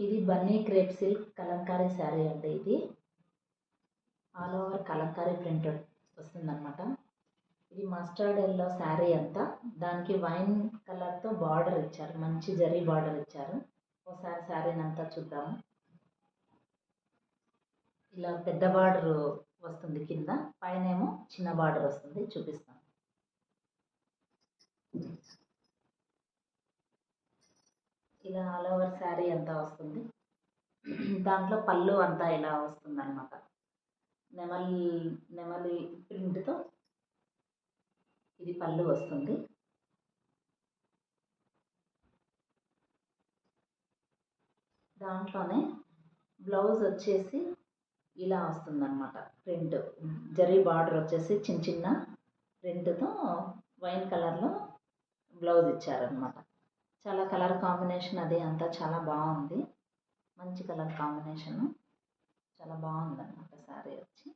ఇది Bunny crepe silk Kalamkari sari అండి. ఇది ఆల్ ఓవర్ కలంకారీ ప్రింట్ వస్తుందన్నమాట. ఇది మస్టర్డ్ ఎల్లో శారీ అంతా, దానికి వైన్ కలర్తో బార్డర్ ఇచ్చారు, మంచి జరీ బార్డర్ ఇచ్చారు. ఒకసారి శారీని అంతా చూద్దాము. ఇలా పెద్ద బార్డర్ వస్తుంది కింద, పైన ఏమో చిన్న బార్డర్ వస్తుంది. చూపిస్తాను. ఇలా ఆల్ ఓవర్ శారీ అంతా వస్తుంది. దాంట్లో పళ్ళు అంతా ఇలా వస్తుంది అనమాట. నెమలి ప్రింట్తో ఇది పళ్ళు వస్తుంది. దాంట్లోనే బ్లౌజ్ వచ్చేసి ఇలా వస్తుంది అనమాట. ప్రింట్ జరీ బార్డర్ వచ్చేసి చిన్న చిన్న ప్రింట్తో వైన్ కలర్లో బ్లౌజ్ ఇచ్చారనమాట. చాలా కలర్ కాంబినేషన్ అది అంతా చాలా బాగుంది. మంచి కలర్ కాంబినేషను, చాలా బాగుంది అనమాట శారీ వచ్చి.